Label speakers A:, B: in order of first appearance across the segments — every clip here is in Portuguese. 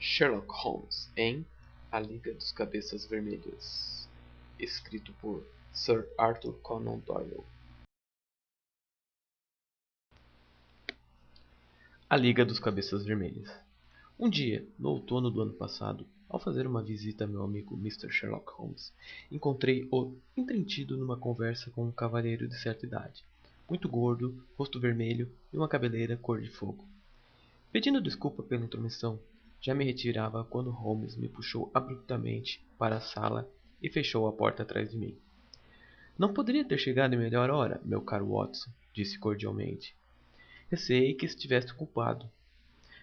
A: Sherlock Holmes em A Liga dos Cabeças Vermelhas, escrito por Sir Arthur Conan Doyle. A Liga dos Cabeças Vermelhas. Um dia, no outono do ano passado, ao fazer uma visita a meu amigo Mr. Sherlock Holmes, encontrei-o entretido numa conversa com um cavalheiro de certa idade, muito gordo, rosto vermelho e uma cabeleira cor de fogo. Pedindo desculpa pela intromissão, já me retirava quando Holmes me puxou abruptamente para a sala e fechou a porta atrás de mim. "Não poderia ter chegado em melhor hora, meu caro Watson", disse cordialmente. "Receei que estivesse culpado."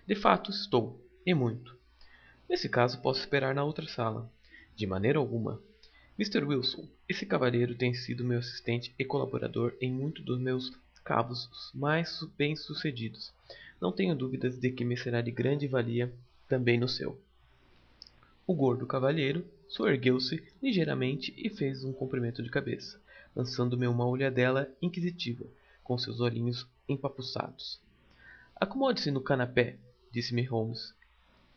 A: "De fato estou, e muito." "Nesse caso posso esperar na outra sala." "De maneira alguma. Mr. Wilson, esse cavalheiro tem sido meu assistente e colaborador em muitos dos meus cabos mais bem-sucedidos. Não tenho dúvidas de que me será de grande valia também no seu." O gordo cavalheiro soergueu-se ligeiramente e fez um cumprimento de cabeça, lançando-me uma olhadela inquisitiva, com seus olhinhos empapuçados. "Acomode-se no canapé", disse-me Holmes,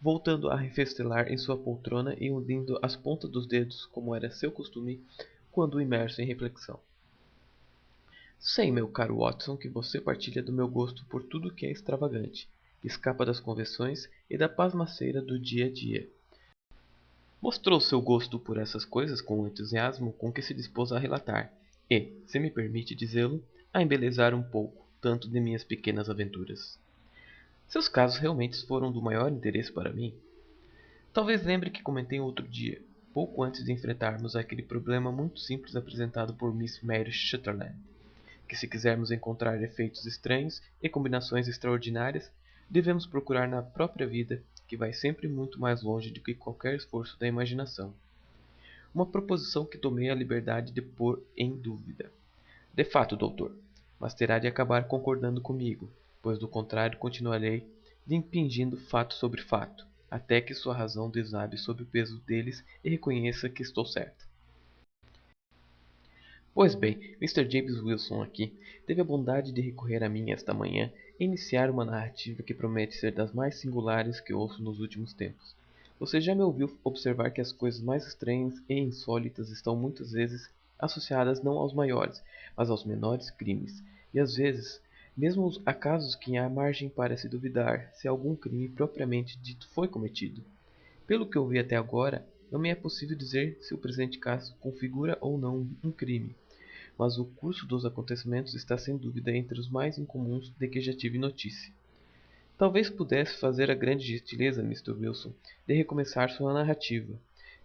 A: voltando a refestelar em sua poltrona e unindo as pontas dos dedos, como era seu costume quando imerso em reflexão. "Sei, meu caro Watson, que você partilha do meu gosto por tudo que é extravagante, que escapa das convenções e da pasmaceira do dia a dia." Mostrou seu gosto por essas coisas com o entusiasmo com que se dispôs a relatar e, se me permite dizê-lo, a embelezar um pouco tanto de minhas pequenas aventuras. Seus casos realmente foram do maior interesse para mim. Talvez lembre que comentei outro dia, pouco antes de enfrentarmos aquele problema muito simples apresentado por Miss Mary Sutherland, que se quisermos encontrar efeitos estranhos e combinações extraordinárias, devemos procurar na própria vida, que vai sempre muito mais longe do que qualquer esforço da imaginação. Uma proposição que tomei a liberdade de pôr em dúvida. "De fato, doutor, mas terá de acabar concordando comigo, pois do contrário continuarei impingindo fato sobre fato, até que sua razão desabe sob o peso deles e reconheça que estou certo." "Pois bem, Mr. James Wilson aqui teve a bondade de recorrer a mim esta manhã e iniciar uma narrativa que promete ser das mais singulares que ouço nos últimos tempos. Você já me ouviu observar que as coisas mais estranhas e insólitas estão muitas vezes associadas não aos maiores, mas aos menores crimes, e às vezes mesmo há casos que há margem para se duvidar se algum crime propriamente dito foi cometido. Pelo que ouvi até agora, não me é possível dizer se o presente caso configura ou não um crime, mas o curso dos acontecimentos está sem dúvida entre os mais incomuns de que já tive notícia. Talvez pudesse fazer a grande gentileza, Mr. Wilson, de recomeçar sua narrativa.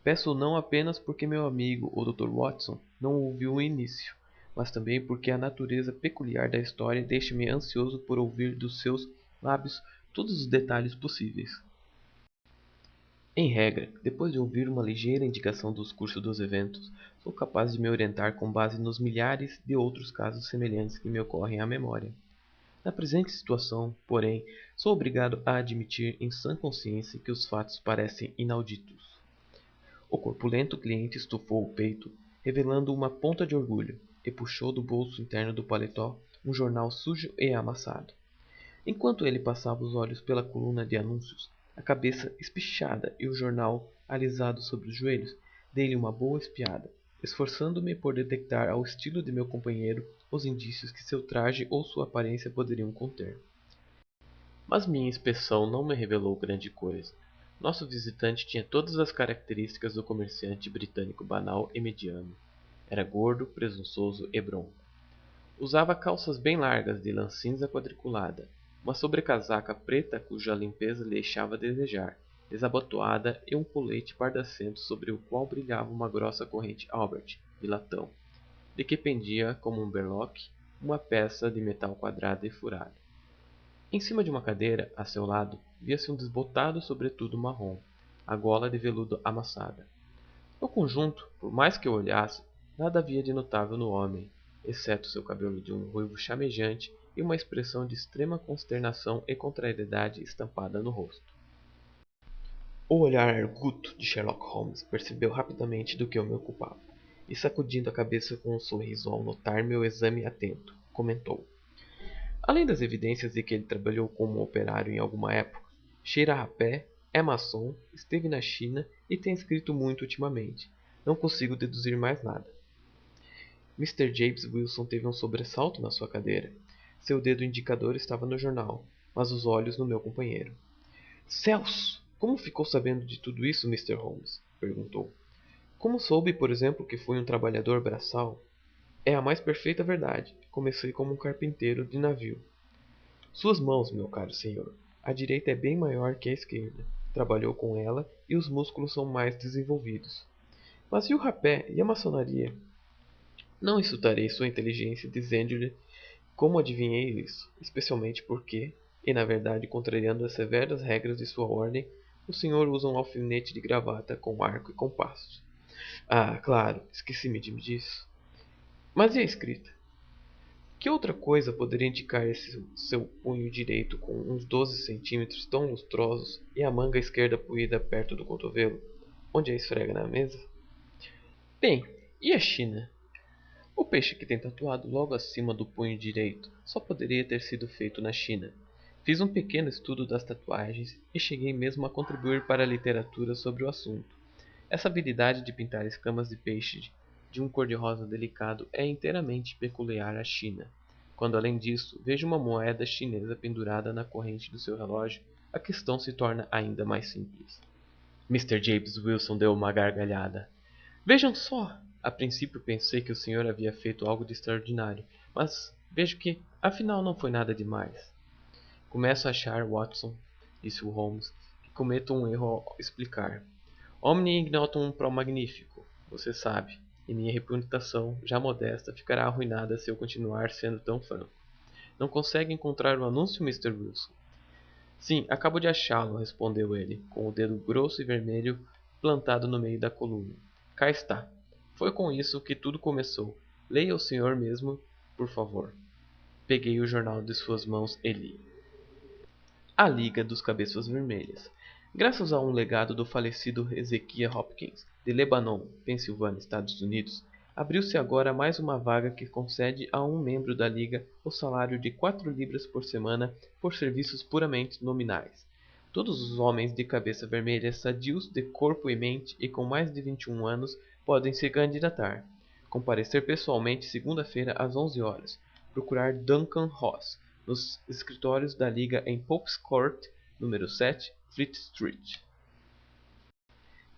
A: Peço-o não apenas porque meu amigo, o Dr. Watson, não ouviu o início, mas também porque a natureza peculiar da história deixa-me ansioso por ouvir dos seus lábios todos os detalhes possíveis." Em regra, depois de ouvir uma ligeira indicação dos cursos dos eventos, sou capaz de me orientar com base nos milhares de outros casos semelhantes que me ocorrem à memória. Na presente situação, porém, sou obrigado a admitir em sã consciência que os fatos parecem inauditos. O corpulento cliente estufou o peito, revelando uma ponta de orgulho, e puxou do bolso interno do paletó um jornal sujo e amassado. Enquanto ele passava os olhos pela coluna de anúncios, a cabeça espichada e o jornal alisado sobre os joelhos, dei-lhe uma boa espiada, esforçando-me por detectar ao estilo de meu companheiro os indícios que seu traje ou sua aparência poderiam conter. Mas minha inspeção não me revelou grande coisa. Nosso visitante tinha todas as características do comerciante britânico banal e mediano. Era gordo, presunçoso e bronco. Usava calças bem largas de lã cinza quadriculada, uma sobrecasaca preta cuja limpeza lhe deixava a desejar, desabotoada, e um colete pardacento sobre o qual brilhava uma grossa corrente Albert, de latão, de que pendia, como um berloque, uma peça de metal quadrada e furada. Em cima de uma cadeira, a seu lado, via-se um desbotado sobretudo marrom, a gola de veludo amassada. No conjunto, por mais que eu olhasse, nada havia de notável no homem, exceto seu cabelo de um ruivo chamejante e uma expressão de extrema consternação e contrariedade estampada no rosto. O olhar arguto de Sherlock Holmes percebeu rapidamente do que eu me ocupava, e sacudindo a cabeça com um sorriso ao notar meu exame atento, comentou: "Além das evidências de que ele trabalhou como operário em alguma época, cheira a rapé É maçom, esteve na China e tem escrito muito ultimamente. Não consigo deduzir mais nada. Mr. James Wilson teve um sobressalto na sua cadeira. Seu dedo indicador estava no jornal, mas os olhos no meu companheiro. Céus! Como ficou sabendo de tudo isso, Mr. Holmes? Perguntou. Como soube, por exemplo, que fui um trabalhador braçal? É a mais perfeita verdade. Comecei como um carpinteiro de navio. Suas mãos, meu caro senhor. A direita é bem maior que a esquerda. Trabalhou com ela e os músculos são mais desenvolvidos. Mas e o rapé e a maçonaria? Não insultarei sua inteligência dizendo-lhe como adivinhei isso, especialmente porque, e na verdade contrariando as severas regras de sua ordem, o senhor usa um alfinete de gravata com arco e compasso. Ah, claro, esqueci-me disso. Mas e a escrita? Que outra coisa poderia indicar esse seu punho direito com uns 12 centímetros tão lustrosos e a manga esquerda poída perto do cotovelo, onde a esfrega na mesa? Bem, e a China? O peixe que tem tatuado logo acima do punho direito só poderia ter sido feito na China. Fiz um pequeno estudo das tatuagens e cheguei mesmo a contribuir para a literatura sobre o assunto. Essa habilidade de pintar escamas de peixe de um cor-de-rosa delicado é inteiramente peculiar à China. Quando, além disso, vejo uma moeda chinesa pendurada na corrente do seu relógio, a questão se torna ainda mais simples. Mr. James Wilson deu uma gargalhada. Vejam só! A princípio pensei que o senhor havia feito algo de extraordinário, mas vejo que, afinal, não foi nada demais. Começo a achar, Watson, disse o Holmes, que cometo um erro ao explicar. Omne ignotum pro magnifico, você sabe, e minha reputação, já modesta, ficará arruinada se eu continuar sendo tão franco. Não consegue encontrar o anúncio, Mr. Wilson? Sim, acabo de achá-lo, respondeu ele, com o dedo grosso e vermelho plantado no meio da coluna. Cá está. Foi com isso que tudo começou. Leia o senhor mesmo, por favor. Peguei o jornal de suas mãos e li. A Liga dos Cabeças Vermelhas. Graças a um legado do falecido Ezekiah Hopkins, de Lebanon, Pensilvânia, Estados Unidos, abriu-se agora mais uma vaga que concede a um membro da Liga o salário de 4 libras por semana por serviços puramente nominais. Todos os homens de cabeça vermelha sadios de corpo e mente e com mais de 21 anos podem se candidatar. Comparecer pessoalmente segunda-feira às 11 horas. Procurar Duncan Ross nos escritórios da Liga em Pope's Court, número 7, Fleet Street.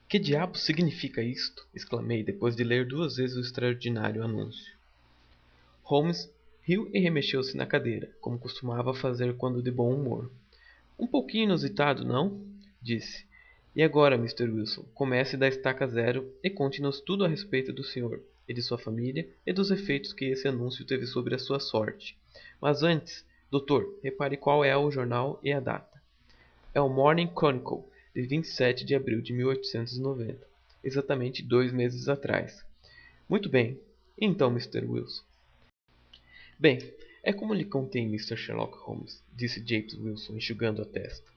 A: Que diabo significa isto? Exclamei depois de ler 2 vezes o extraordinário anúncio. Holmes riu e remexeu-se na cadeira, como costumava fazer quando de bom humor. Um pouquinho inusitado, não? Disse. E agora, Mr. Wilson, comece da estaca zero e conte-nos tudo a respeito do senhor, e de sua família, e dos efeitos que esse anúncio teve sobre a sua sorte. Mas antes, doutor, repare qual é o jornal e a data. É o Morning Chronicle, de 27 de abril de 1890, exatamente 2 meses atrás. Muito bem. E então, Mr. Wilson? Bem, é como lhe contei, Mr. Sherlock Holmes, disse James Wilson, enxugando a testa.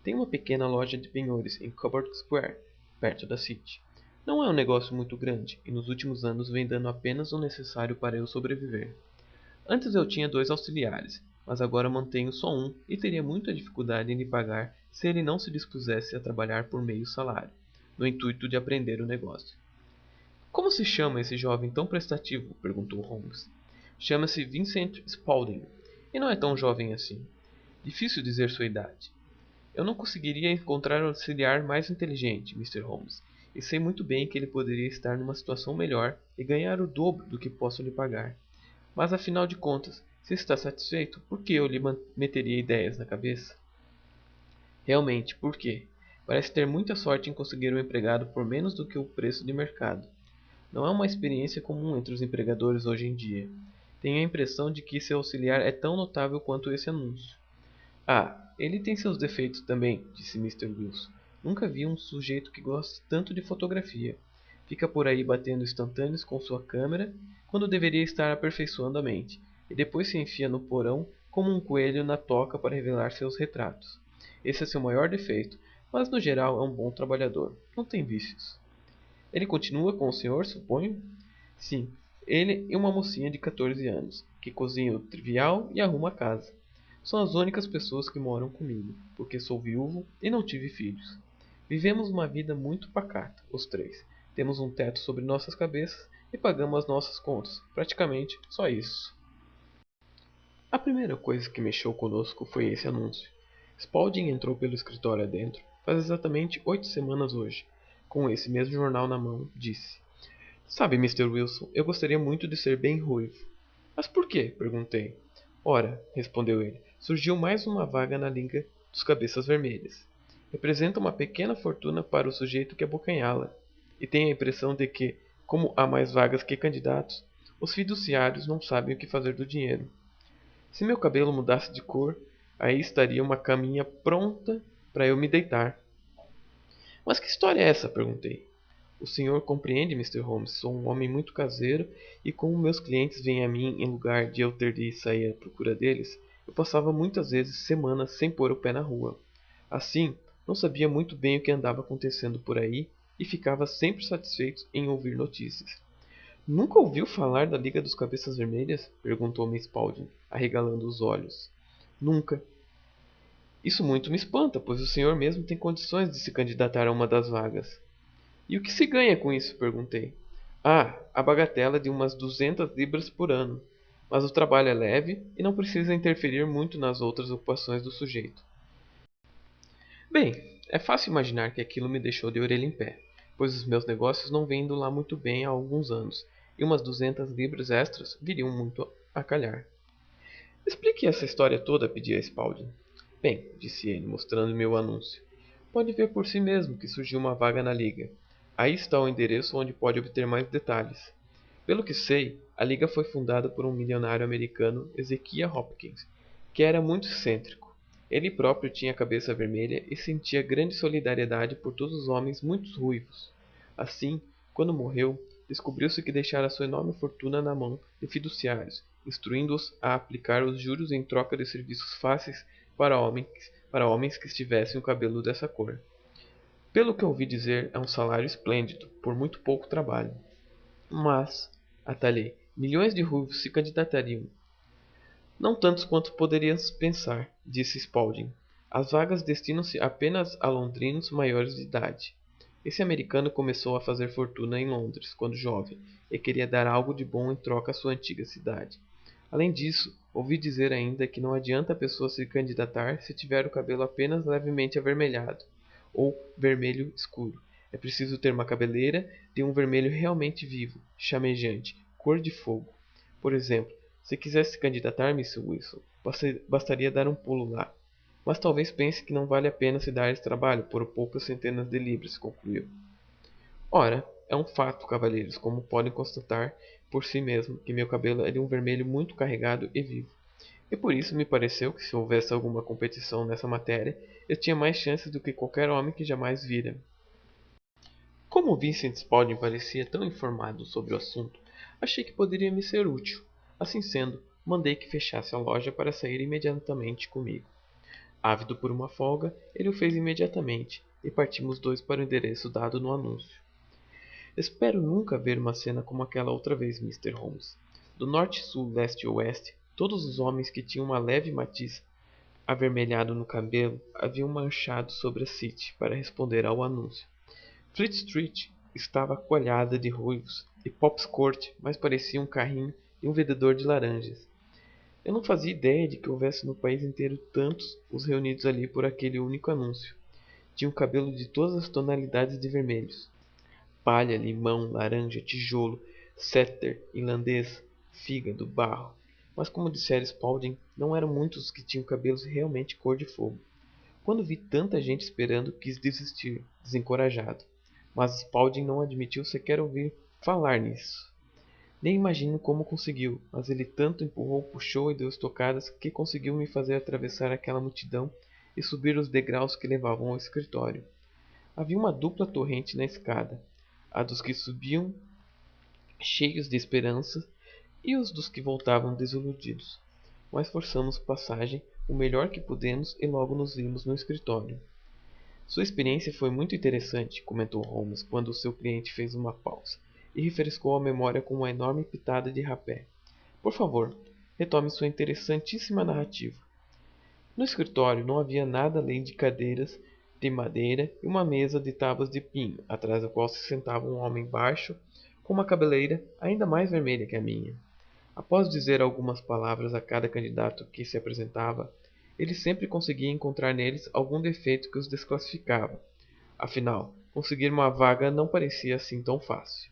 A: Tem uma pequena loja de penhores em Cobalt Square, perto da City. Não é um negócio muito grande, e nos últimos anos vem dando apenas o necessário para eu sobreviver. Antes eu tinha 2 auxiliares, mas agora mantenho só um e teria muita dificuldade em lhe pagar se ele não se dispusesse a trabalhar por meio salário, no intuito de aprender o negócio. Como se chama esse jovem tão prestativo? Perguntou Holmes. Chama-se Vincent Spaulding, e não é tão jovem assim. Difícil dizer sua idade. Eu não conseguiria encontrar um auxiliar mais inteligente, Mr. Holmes, e sei muito bem que ele poderia estar numa situação melhor e ganhar o dobro do que posso lhe pagar. Mas afinal de contas, se está satisfeito, por que eu lhe meteria ideias na cabeça? Realmente, por quê? Parece ter muita sorte em conseguir um empregado por menos do que o preço de mercado. Não é uma experiência comum entre os empregadores hoje em dia. Tenho a impressão de que seu auxiliar é tão notável quanto esse anúncio. Ah, ele tem seus defeitos também, disse Mr. Wilson. Nunca vi um sujeito que goste tanto de fotografia. Fica por aí batendo instantâneos com sua câmera, quando deveria estar aperfeiçoando a mente, e depois se enfia no porão como um coelho na toca para revelar seus retratos. Esse é seu maior defeito, mas no geral é um bom trabalhador. Não tem vícios. Ele continua com o senhor, suponho? Sim, ele e uma mocinha de 14 anos, que cozinha o trivial e arruma a casa. São as únicas pessoas que moram comigo, porque sou viúvo e não tive filhos. Vivemos uma vida muito pacata, os três. Temos um teto sobre nossas cabeças e pagamos as nossas contas. Praticamente só isso. A primeira coisa que mexeu conosco foi esse anúncio. Spaulding entrou pelo escritório adentro, faz exatamente 8 semanas hoje. Com esse mesmo jornal na mão, disse: Sabe, Mr. Wilson, eu gostaria muito de ser bem ruivo. Mas por quê? Perguntei. Ora, respondeu ele, surgiu mais uma vaga na Liga dos Cabeças Vermelhas. Representa uma pequena fortuna para o sujeito que abocanhá-la. E tenho a impressão de que, como há mais vagas que candidatos, os fiduciários não sabem o que fazer do dinheiro. Se meu cabelo mudasse de cor, aí estaria uma caminha pronta para eu me deitar. Mas que história é essa? Perguntei. O senhor compreende, Mr. Holmes? Sou um homem muito caseiro e como meus clientes vêm a mim em lugar de eu ter de sair à procura deles, eu passava muitas vezes semanas sem pôr o pé na rua. Assim, não sabia muito bem o que andava acontecendo por aí e ficava sempre satisfeito em ouvir notícias. Nunca ouviu falar da Liga dos Cabeças Vermelhas? Perguntou-me Spaulding, arregalando os olhos. Nunca. Isso muito me espanta, pois o senhor mesmo tem condições de se candidatar a uma das vagas. E o que se ganha com isso? Perguntei. Ah, a bagatela de umas 200 libras por ano. Mas o trabalho é leve e não precisa interferir muito nas outras ocupações do sujeito. Bem, é fácil imaginar que aquilo me deixou de orelha em pé, pois os meus negócios não vêm indo lá muito bem há alguns anos, e umas 200 libras extras viriam muito a calhar. Explique essa história toda, pedi a Spaulding. Bem, disse ele, mostrando meu anúncio. Pode ver por si mesmo que surgiu uma vaga na Liga. Aí está o endereço onde pode obter mais detalhes. Pelo que sei, a Liga foi fundada por um milionário americano, Ezekiah Hopkins, que era muito excêntrico. Ele próprio tinha a cabeça vermelha e sentia grande solidariedade por todos os homens muito ruivos. Assim, quando morreu, descobriu-se que deixara sua enorme fortuna na mão de fiduciários, instruindo-os a aplicar os juros em troca de serviços fáceis para homens que tivessem o cabelo dessa cor. Pelo que ouvi dizer, é um salário esplêndido, por muito pouco trabalho. Mas, atalhei, milhões de ruivos se candidatariam. Não tantos quanto poderias pensar, disse Spaulding. As vagas destinam-se apenas a londrinos maiores de idade. Esse americano começou a fazer fortuna em Londres quando jovem e queria dar algo de bom em troca à sua antiga cidade. Além disso, ouvi dizer ainda que não adianta a pessoa se candidatar se tiver o cabelo apenas levemente avermelhado ou vermelho escuro. É preciso ter uma cabeleira de um vermelho realmente vivo, chamejante, cor de fogo. Por exemplo, se quisesse se candidatar, Miss Wilson, bastaria dar um pulo lá. Mas talvez pense que não vale a pena se dar esse trabalho por poucas centenas de libras, concluiu. Ora, é um fato, cavalheiros, como podem constatar por si mesmo, que meu cabelo é de um vermelho muito carregado e vivo. E por isso me pareceu que se houvesse alguma competição nessa matéria, eu tinha mais chances do que qualquer homem que jamais vira. Como Vincent Spaulding parecia tão informado sobre o assunto, achei que poderia me ser útil. Assim sendo, mandei que fechasse a loja para sair imediatamente comigo. Ávido por uma folga, ele o fez imediatamente, e partimos dois para o endereço dado no anúncio. Espero nunca ver uma cena como aquela outra vez, Mr. Holmes. Do norte, sul, leste e oeste, todos os homens que tinham uma leve matiz avermelhado no cabelo haviam marchado sobre a City para responder ao anúncio. Fleet Street estava coalhada de ruivos, e Pops Court mais parecia um carrinho de um vendedor de laranjas. Eu não fazia ideia de que houvesse no país inteiro tantos os reunidos ali por aquele único anúncio. Tinham cabelo de todas as tonalidades de vermelhos. Palha, limão, laranja, tijolo, setter, irlandês, fígado, barro. Mas como dissera Spaulding, não eram muitos os que tinham cabelos realmente cor de fogo. Quando vi tanta gente esperando, quis desistir, desencorajado. Mas Spaulding não admitiu sequer ouvir falar nisso. Nem imagino como conseguiu, mas ele tanto empurrou, puxou e deu estocadas que conseguiu me fazer atravessar aquela multidão e subir os degraus que levavam ao escritório. Havia uma dupla torrente na escada, a dos que subiam cheios de esperança e os dos que voltavam desiludidos. Mas forçamos passagem o melhor que pudemos e logo nos vimos no escritório. Sua experiência foi muito interessante, comentou Holmes quando o seu cliente fez uma pausa e refrescou a memória com uma enorme pitada de rapé. Por favor, retome sua interessantíssima narrativa. No escritório não havia nada além de cadeiras de madeira e uma mesa de tábuas de pinho, atrás da qual se sentava um homem baixo, com uma cabeleira ainda mais vermelha que a minha. Após dizer algumas palavras a cada candidato que se apresentava, ele sempre conseguia encontrar neles algum defeito que os desclassificava. Afinal, conseguir uma vaga não parecia assim tão fácil.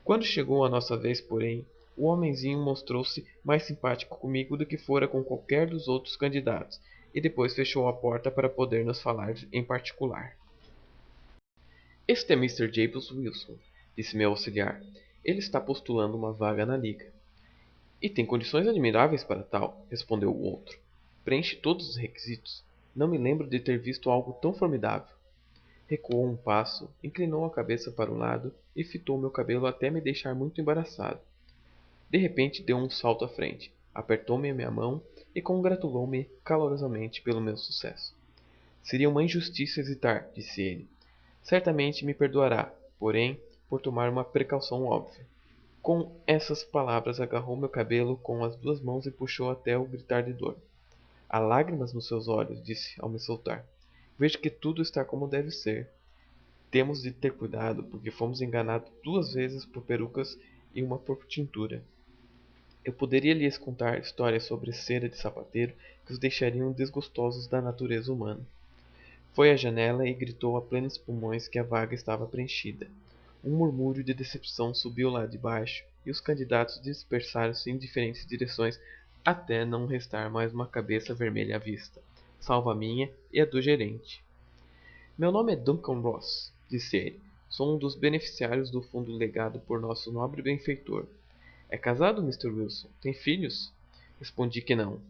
A: Quando chegou a nossa vez, porém, o homenzinho mostrou-se mais simpático comigo do que fora com qualquer dos outros candidatos, e depois fechou a porta para poder nos falar em particular. Este é Mr. James Wilson, disse meu auxiliar. Ele está postulando uma vaga na liga. E tem condições admiráveis para tal, respondeu o outro. Preenche todos os requisitos. Não me lembro de ter visto algo tão formidável. Recuou um passo, inclinou a cabeça para um lado e fitou meu cabelo até me deixar muito embaraçado. De repente deu um salto à frente, apertou-me a minha mão e congratulou-me calorosamente pelo meu sucesso. Seria uma injustiça hesitar, disse ele. Certamente me perdoará, porém, por tomar uma precaução óbvia. Com essas palavras agarrou meu cabelo com as duas mãos e puxou até eu gritar de dor. Há lágrimas nos seus olhos, disse ao me soltar. Vejo que tudo está como deve ser. Temos de ter cuidado, porque fomos enganados 2 vezes por perucas e uma por tintura. Eu poderia lhes contar histórias sobre cera de sapateiro que os deixariam desgostosos da natureza humana. Foi à janela e gritou a plenos pulmões que a vaga estava preenchida. Um murmúrio de decepção subiu lá de baixo e os candidatos dispersaram-se em diferentes direções até não restar mais uma cabeça vermelha à vista, salvo a minha e a do gerente. Meu nome é Duncan Ross, disse ele. Sou um dos beneficiários do fundo legado por nosso nobre benfeitor. É casado, Mr. Wilson? Tem filhos? Respondi que não.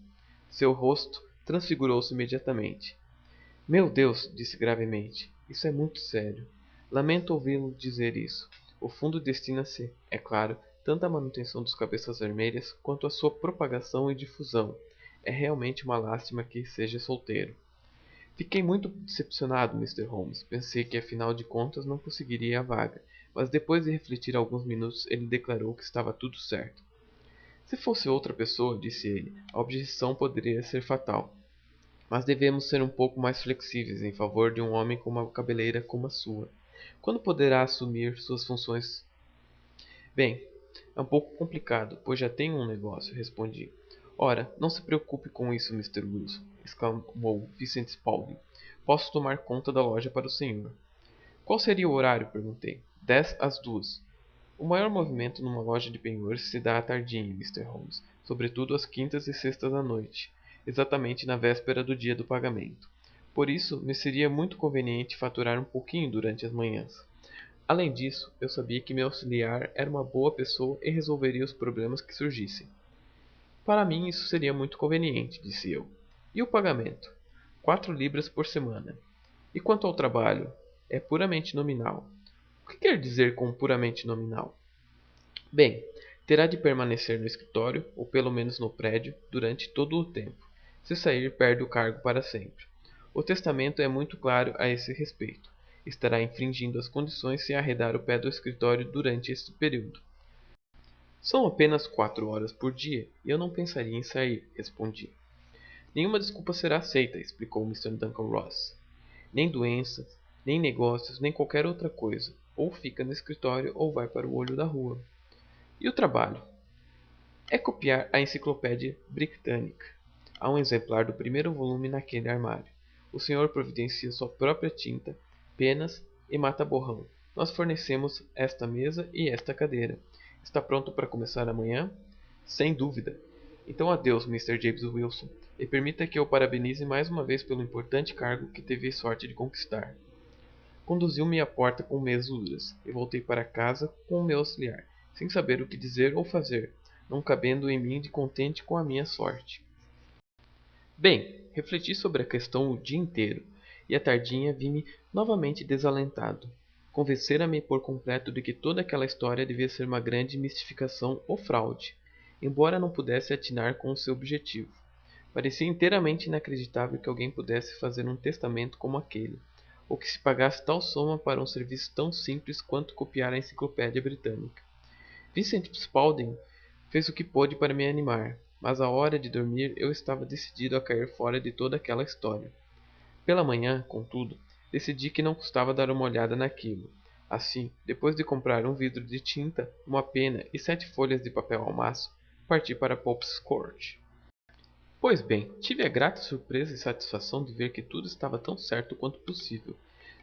A: Seu rosto transfigurou-se imediatamente. Meu Deus, disse gravemente, isso é muito sério. Lamento ouvi-lo dizer isso. O fundo destina-se, é claro, tanto à manutenção dos cabeças vermelhas quanto à sua propagação e difusão. É realmente uma lástima que seja solteiro. Fiquei muito decepcionado, Mr. Holmes. Pensei que afinal de contas não conseguiria a vaga, mas depois de refletir alguns minutos ele declarou que estava tudo certo. Se fosse outra pessoa, disse ele, a objeção poderia ser fatal. Mas devemos ser um pouco mais flexíveis em favor de um homem com uma cabeleira como a sua. Quando poderá assumir suas funções? Bem, é um pouco complicado, pois já tenho um negócio, respondi. Ora, não se preocupe com isso, Mr. Wilson, exclamou Vincent Spaulding. Posso tomar conta da loja para o senhor. Qual seria o horário? Perguntei. 10 às 2. O maior movimento numa loja de penhores se dá à tardinha, Mr. Holmes, sobretudo às quintas e sextas à noite, exatamente na véspera do dia do pagamento. Por isso, me seria muito conveniente faturar um pouquinho durante as manhãs. Além disso, eu sabia que meu auxiliar era uma boa pessoa e resolveria os problemas que surgissem. Para mim isso seria muito conveniente, disse eu. E o pagamento? 4 libras por semana. E quanto ao trabalho? É puramente nominal. O que quer dizer com puramente nominal? Bem, terá de permanecer no escritório, ou pelo menos no prédio, durante todo o tempo. Se sair, perde o cargo para sempre. O testamento é muito claro a esse respeito. Estará infringindo as condições se arredar o pé do escritório durante este período. São apenas 4 horas por dia, e eu não pensaria em sair, respondi. Nenhuma desculpa será aceita, explicou Mr. Duncan Ross. Nem doenças, nem negócios, nem qualquer outra coisa. Ou fica no escritório ou vai para o olho da rua. E o trabalho? É copiar a Enciclopédia Britânica. Há um exemplar do primeiro volume naquele armário. O senhor providencia sua própria tinta, penas e mata-borrão. Nós fornecemos esta mesa e esta cadeira. Está pronto para começar amanhã? Sem dúvida. Então adeus, Mr. James Wilson, e permita que eu parabenize mais uma vez pelo importante cargo que teve a sorte de conquistar. Conduziu-me à porta com mesuras, e voltei para casa com o meu auxiliar, sem saber o que dizer ou fazer, não cabendo em mim de contente com a minha sorte. Bem, refleti sobre a questão o dia inteiro, e à tardinha vi-me novamente desalentado. Convencera-me por completo de que toda aquela história devia ser uma grande mistificação ou fraude, embora não pudesse atinar com o seu objetivo. Parecia inteiramente inacreditável que alguém pudesse fazer um testamento como aquele, ou que se pagasse tal soma para um serviço tão simples quanto copiar a Enciclopédia Britânica. Vincent Spaulding fez o que pôde para me animar, mas à hora de dormir eu estava decidido a cair fora de toda aquela história. Pela manhã, contudo, decidi que não custava dar uma olhada naquilo. Assim, depois de comprar um vidro de tinta, uma pena e 7 folhas de papel ao maço, parti para Pope's Court. Pois bem, tive a grata surpresa e satisfação de ver que tudo estava tão certo quanto possível.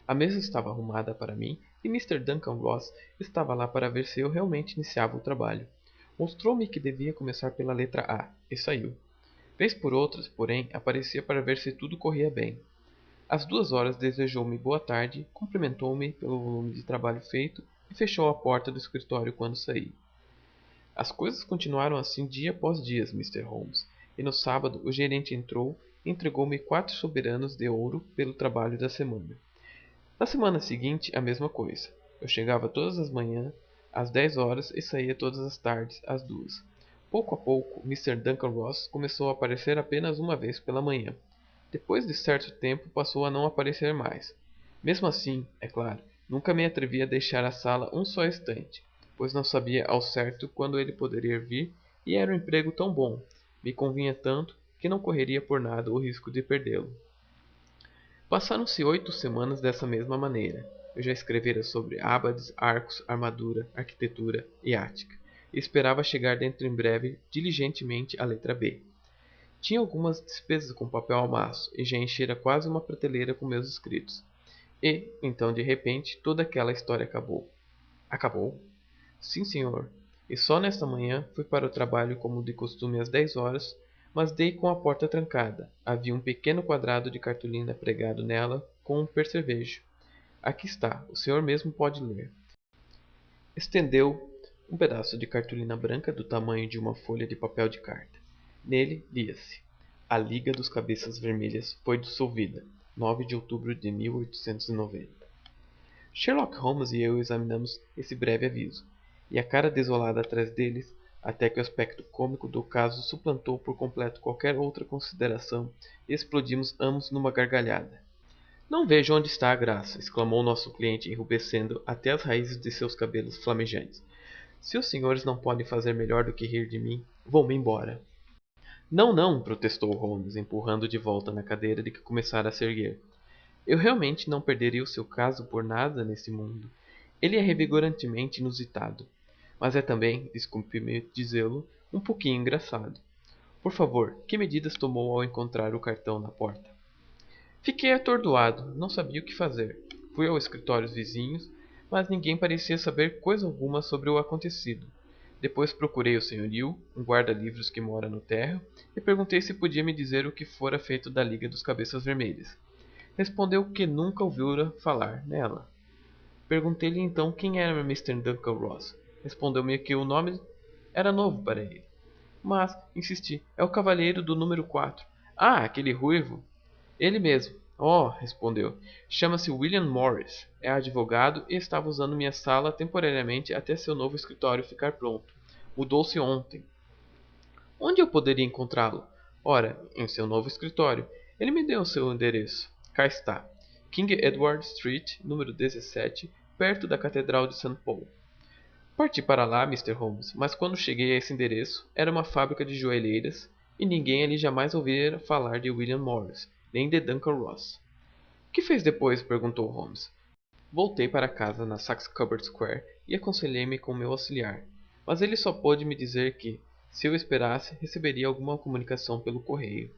A: A mesa estava arrumada para mim e Mr. Duncan Ross estava lá para ver se eu realmente iniciava o trabalho. Mostrou-me que devia começar pela letra A, e saiu. Vez por outras, porém, aparecia para ver se tudo corria bem. Às 2 horas desejou-me boa tarde, cumprimentou-me pelo volume de trabalho feito e fechou a porta do escritório quando saí. As coisas continuaram assim dia após dia, Mr. Holmes, e no sábado o gerente entrou e entregou-me 4 soberanos de ouro pelo trabalho da semana. Na semana seguinte, a mesma coisa. Eu chegava todas as manhãs, às 10 horas, e saía todas as tardes, às 2. Pouco a pouco, Mr. Duncan Ross começou a aparecer apenas uma vez pela manhã. Depois de certo tempo, passou a não aparecer mais. Mesmo assim, é claro, nunca me atrevi a deixar a sala um só instante, pois não sabia ao certo quando ele poderia vir, e era um emprego tão bom, me convinha tanto, que não correria por nada o risco de perdê-lo. Passaram-se 8 semanas dessa mesma maneira. Eu já escrevera sobre abades, arcos, armadura, arquitetura e ática, e esperava chegar dentro em breve diligentemente à letra B. Tinha algumas despesas com papel ao maço, e já enchera quase uma prateleira com meus escritos. E, então de repente, toda aquela história acabou. Acabou? Sim, senhor. E só nesta manhã fui para o trabalho como de costume às 10 horas, mas dei com a porta trancada. Havia um pequeno quadrado de cartolina pregado nela com um percevejo. Aqui está, o senhor mesmo pode ler. Estendeu um pedaço de cartolina branca do tamanho de uma folha de papel de carta. Nele lia-se: A Liga dos Cabeças Vermelhas foi dissolvida, 9 de outubro de 1890. Sherlock Holmes e eu examinamos esse breve aviso, e a cara desolada atrás deles, até que o aspecto cômico do caso suplantou por completo qualquer outra consideração, e explodimos ambos numa gargalhada. Não vejo onde está a graça, exclamou nosso cliente enrubescendo até as raízes de seus cabelos flamejantes. Se os senhores não podem fazer melhor do que rir de mim, vou-me embora. Não, não, protestou Holmes, empurrando de volta na cadeira de que começara a se erguer. Eu realmente não perderia o seu caso por nada nesse mundo. Ele é revigorantemente inusitado, mas é também, desculpe-me dizê-lo, um pouquinho engraçado. Por favor, que medidas tomou ao encontrar o cartão na porta? Fiquei atordoado, não sabia o que fazer. Fui aos escritórios vizinhos, mas ninguém parecia saber coisa alguma sobre o acontecido. Depois procurei o senhorio, um guarda-livros que mora no térreo, e perguntei se podia me dizer o que fora feito da Liga dos Cabeças Vermelhas. Respondeu que nunca ouvira falar nela. Perguntei-lhe então quem era Mr. Duncan Ross. Respondeu-me que o nome era novo para ele. Mas, insisti, é o cavalheiro do número 4. Ah, aquele ruivo. Ele mesmo. Oh, respondeu. Chama-se William Morris. É advogado e estava usando minha sala temporariamente até seu novo escritório ficar pronto. Mudou-se ontem. Onde eu poderia encontrá-lo? Ora, em seu novo escritório. Ele me deu o seu endereço. Cá está. King Edward Street, número 17, perto da Catedral de St. Paul. Parti para lá, Mr. Holmes, mas quando cheguei a esse endereço, era uma fábrica de joalheiras e ninguém ali jamais ouvira falar de William Morris, nem de Duncan Ross. O que fez depois? Perguntou Holmes. Voltei para casa na Saxe Coburn Square e aconselhei-me com meu auxiliar, mas ele só pôde me dizer que, se eu esperasse, receberia alguma comunicação pelo correio.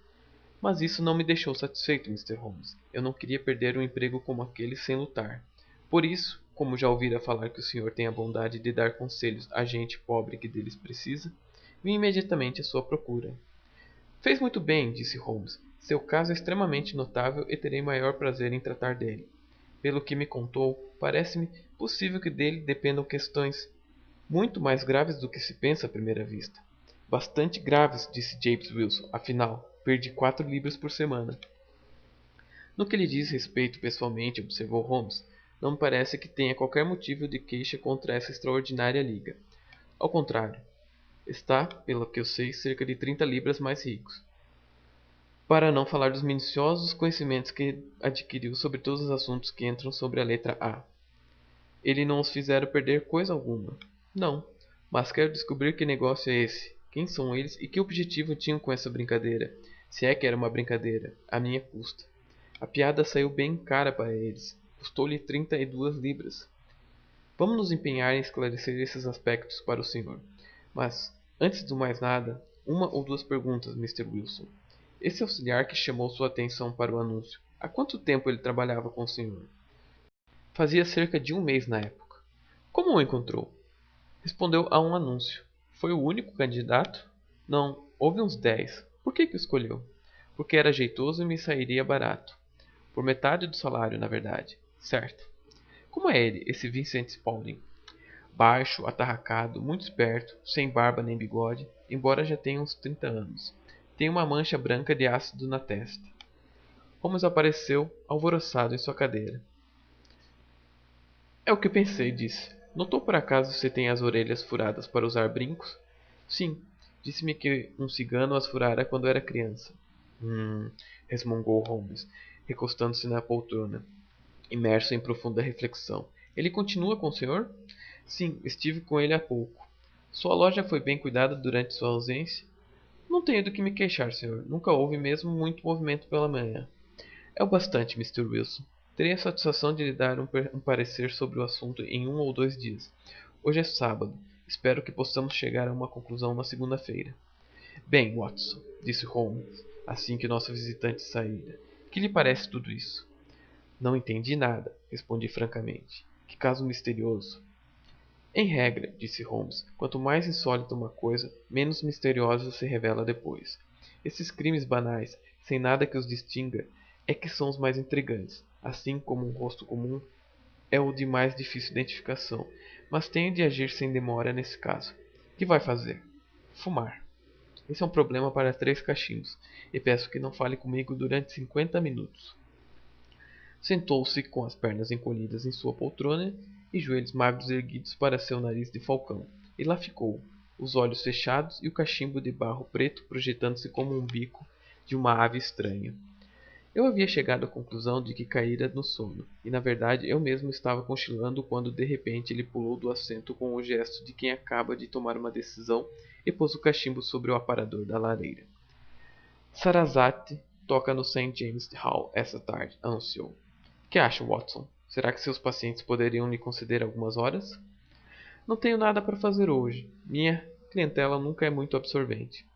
A: Mas isso não me deixou satisfeito, Mr. Holmes. Eu não queria perder um emprego como aquele sem lutar. Por isso, como já ouvira falar que o senhor tem a bondade de dar conselhos a gente pobre que deles precisa, vim imediatamente à sua procura. Fez muito bem, disse Holmes. Seu caso é extremamente notável e terei maior prazer em tratar dele. Pelo que me contou, parece-me possível que dele dependam questões muito mais graves do que se pensa à primeira vista. Bastante graves, disse James Wilson. Afinal, perdi 4 libras por semana. No que lhe diz respeito pessoalmente, observou Holmes, não me parece que tenha qualquer motivo de queixa contra essa extraordinária liga. Ao contrário, está, pelo que eu sei, cerca de 30 libras mais rico. Para não falar dos minuciosos conhecimentos que adquiriu sobre todos os assuntos que entram sobre a letra A. Ele não os fizera perder coisa alguma. Não, mas quero descobrir que negócio é esse. Quem são eles e que objetivo tinham com essa brincadeira? Se é que era uma brincadeira, à minha custa. A piada saiu bem cara para eles. Custou-lhe 32 libras. Vamos nos empenhar em esclarecer esses aspectos para o senhor. Mas, antes de mais nada, uma ou duas perguntas, Mr. Wilson. Esse auxiliar que chamou sua atenção para o anúncio, há quanto tempo ele trabalhava com o senhor? Fazia cerca de um mês na época. Como o encontrou? Respondeu a um anúncio. Foi o único candidato? Não, houve uns 10. Por que o escolheu? Porque era jeitoso e me sairia barato. Por metade do salário, na verdade. Certo. Como é ele, esse Vincent Spaulding? Baixo, atarracado, muito esperto, sem barba nem bigode, embora já tenha uns 30 anos. Tem uma mancha branca de ácido na testa. Holmes apareceu, alvoroçado em sua cadeira. É o que pensei, disse. Notou por acaso se tem as orelhas furadas para usar brincos? Sim, disse-me que um cigano as furara quando era criança. Resmungou Holmes, recostando-se na poltrona, imerso em profunda reflexão. Ele continua com o senhor? Sim, estive com ele há pouco. Sua loja foi bem cuidada durante sua ausência? Não tenho do que me queixar, senhor. Nunca houve mesmo muito movimento pela manhã. É o bastante, Mr. Wilson. Terei a satisfação de lhe dar um parecer sobre o assunto em 1 ou 2 dias. Hoje é sábado. Espero que possamos chegar a uma conclusão na segunda-feira. Bem, Watson, disse Holmes, assim que nosso visitante saíra. Que lhe parece tudo isso? Não entendi nada, respondi francamente. Que caso misterioso. Em regra, disse Holmes, quanto mais insólita uma coisa, menos misteriosa se revela depois. Esses crimes banais, sem nada que os distinga, é que são os mais intrigantes, assim como um rosto comum é o de mais difícil identificação. Mas tenho de agir sem demora nesse caso. Que vai fazer? Fumar. Esse é um problema para 3 cachimbos, e peço que não fale comigo durante 50 minutos. Sentou-se com as pernas encolhidas em sua poltrona e joelhos magros erguidos para seu nariz de falcão, e lá ficou, os olhos fechados e o cachimbo de barro preto projetando-se como um bico de uma ave estranha. Eu havia chegado à conclusão de que caíra no sono, e na verdade eu mesmo estava cochilando quando de repente ele pulou do assento com o gesto de quem acaba de tomar uma decisão e pôs o cachimbo sobre o aparador da lareira. Sarasate toca no St. James Hall essa tarde, anunciou. Que acha, Watson? Será que seus pacientes poderiam lhe conceder algumas horas? Não tenho nada para fazer hoje. Minha clientela nunca é muito absorvente.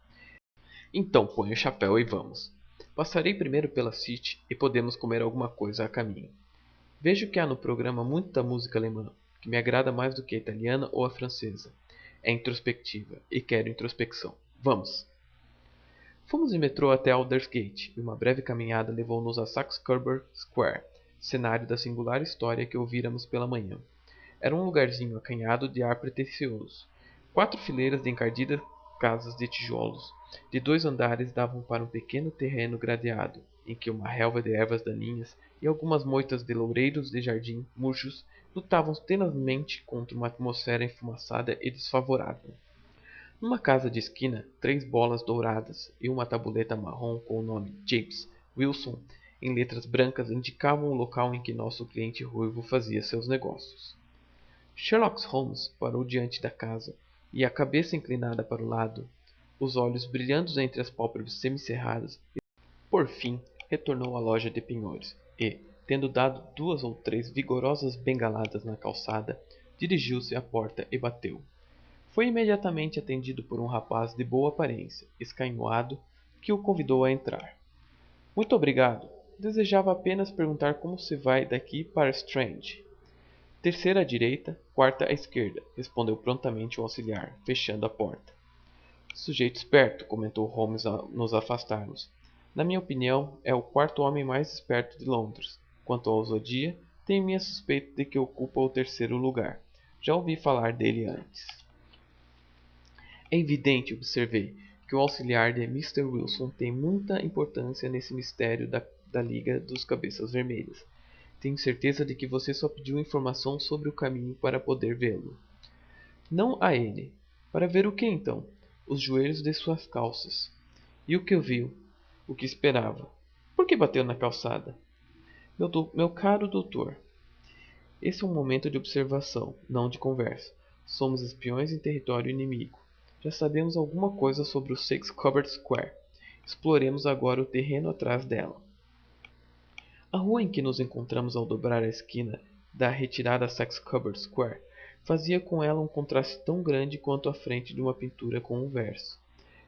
A: Então ponha o chapéu e vamos. Passarei primeiro pela City e podemos comer alguma coisa a caminho. Vejo que há no programa muita música alemã, que me agrada mais do que a italiana ou a francesa. É introspectiva e quero introspecção. Vamos! Fomos de metrô até Aldersgate e uma breve caminhada levou-nos a Saxe-Coburg Square, cenário da singular história que ouvíramos pela manhã. Era um lugarzinho acanhado de ar pretensioso. 4 fileiras de encardidas casas de tijolos, de 2 andares davam para um pequeno terreno gradeado, em que uma relva de ervas daninhas e algumas moitas de loureiros de jardim murchos lutavam tenazmente contra uma atmosfera enfumaçada e desfavorável. Numa casa de esquina, 3 bolas douradas e uma tabuleta marrom com o nome James Wilson em letras brancas indicavam o local em que nosso cliente ruivo fazia seus negócios. Sherlock Holmes parou diante da casa e, a cabeça inclinada para o lado, os olhos brilhando entre as pálpebras semicerradas, por fim retornou à loja de penhores e, tendo dado 2 ou 3 vigorosas bengaladas na calçada, dirigiu-se à porta e bateu. Foi imediatamente atendido por um rapaz de boa aparência, escainhoado, que o convidou a entrar. Muito obrigado. Desejava apenas perguntar como se vai daqui para Strange. Terceira à direita, quarta à esquerda, respondeu prontamente o auxiliar, fechando a porta. Sujeito esperto, comentou Holmes ao nos afastarmos. Na minha opinião, é o 4º homem mais esperto de Londres. Quanto ao ousadia, tenho minha suspeita de que ocupa o 3º lugar. Já ouvi falar dele antes. É evidente, observei, que o auxiliar de Mr. Wilson tem muita importância nesse mistério da Liga dos Cabeças Vermelhas. Tenho certeza de que você só pediu informação sobre o caminho para poder vê-lo. Não a ele. Para ver o que então? Os joelhos de suas calças. E o que viu? O que esperava? Por que bateu na calçada? Meu caro doutor, esse é um momento de observação, não de conversa. Somos espiões em território inimigo. Já sabemos alguma coisa sobre o Six Cupboard Square. Exploremos agora o terreno atrás dela. A rua em que nos encontramos ao dobrar a esquina da retirada Six Cupboard Square fazia com ela um contraste tão grande quanto a frente de uma pintura com um verso.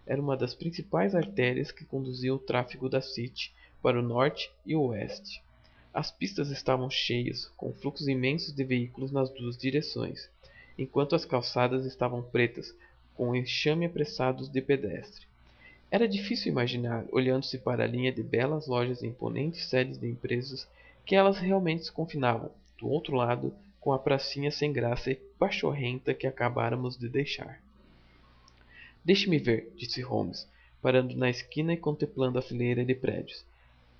A: Era uma das principais artérias que conduziam o tráfego da City para o norte e o oeste. As pistas estavam cheias, com fluxos imensos de veículos nas duas direções, enquanto as calçadas estavam pretas, com enxame apressados de pedestre. Era difícil imaginar, olhando-se para a linha de belas lojas e imponentes sedes de empresas, que elas realmente se confinavam, do outro lado, com a pracinha sem graça e pachorrenta que acabáramos de deixar. Deixe-me ver, disse Holmes, parando na esquina e contemplando a fileira de prédios.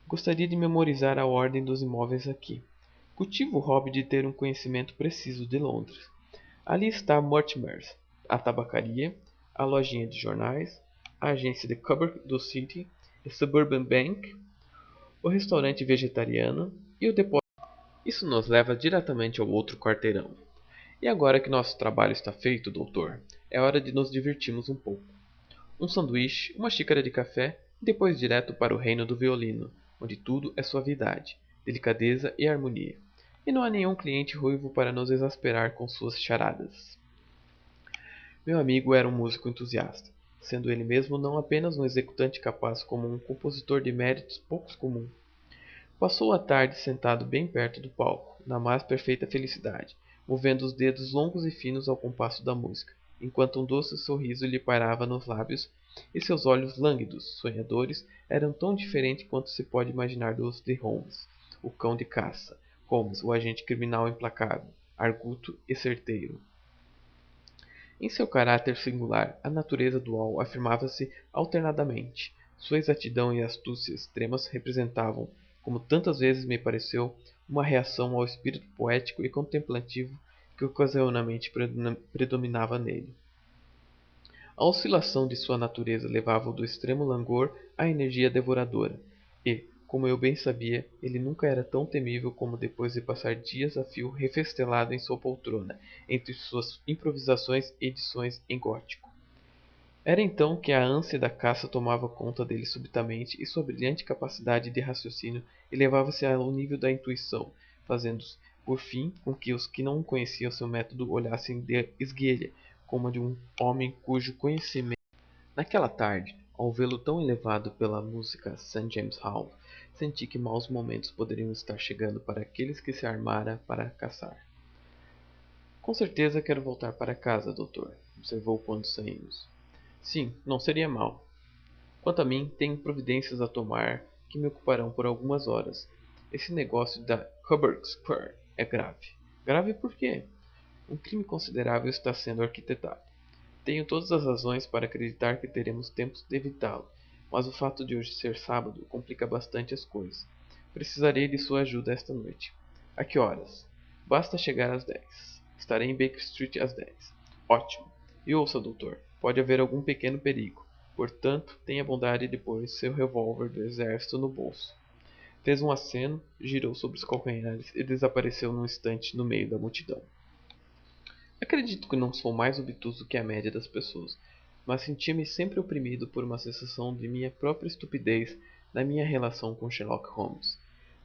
A: Gostaria de memorizar a ordem dos imóveis aqui. Cultivo o hobby de ter um conhecimento preciso de Londres. Ali está Mortimer's, a tabacaria, a lojinha de jornais, a agência de Cupboard do City, a Suburban Bank, o restaurante vegetariano e o depósito. Isso nos leva diretamente ao outro quarteirão. E agora que nosso trabalho está feito, doutor, é hora de nos divertirmos um pouco. Um sanduíche, uma xícara de café e depois direto para o reino do violino, onde tudo é suavidade, delicadeza e harmonia. E não há nenhum cliente ruivo para nos exasperar com suas charadas. Meu amigo era um músico entusiasta, sendo ele mesmo não apenas um executante capaz como um compositor de méritos poucos comum. Passou a tarde sentado bem perto do palco, na mais perfeita felicidade, movendo os dedos longos e finos ao compasso da música, enquanto um doce sorriso lhe pairava nos lábios, e seus olhos lânguidos, sonhadores, eram tão diferentes quanto se pode imaginar dos de Holmes, o cão de caça, Holmes, o agente criminal implacável, arguto e certeiro. Em seu caráter singular, a natureza dual afirmava-se alternadamente. Sua exatidão e astúcia extremas representavam, como tantas vezes me pareceu, uma reação ao espírito poético e contemplativo que ocasionalmente predominava nele. A oscilação de sua natureza levava-o do extremo langor à energia devoradora, e, como eu bem sabia, ele nunca era tão temível como depois de passar dias a fio refestelado em sua poltrona, entre suas improvisações e edições em gótico. Era então que a ânsia da caça tomava conta dele subitamente e sua brilhante capacidade de raciocínio elevava-se ao nível da intuição, fazendo, por fim, com que os que não conheciam seu método olhassem de esguelha, como a de um homem cujo conhecimento. Naquela tarde, ao vê-lo tão elevado pela música St. James Hall, senti que maus momentos poderiam estar chegando para aqueles que se armara para caçar. Com certeza quero voltar para casa, doutor, observou quando saímos. Sim, não seria mal. Quanto a mim, tenho providências a tomar que me ocuparão por algumas horas. Esse negócio da Cupboard Square é grave. Grave por quê? Um crime considerável está sendo arquitetado. Tenho todas as razões para acreditar que teremos tempo de evitá-lo, mas o fato de hoje ser sábado complica bastante as coisas. Precisarei de sua ajuda esta noite. A que horas? Basta chegar às 10. Estarei em Baker Street às 10. Ótimo. E ouça, doutor, pode haver algum pequeno perigo. Portanto, tenha bondade de pôr seu revólver do exército no bolso. Fez um aceno, girou sobre os calcanhares e desapareceu num instante no meio da multidão. Acredito que não sou mais obtuso que a média das pessoas, mas sentia-me sempre oprimido por uma sensação de minha própria estupidez na minha relação com Sherlock Holmes.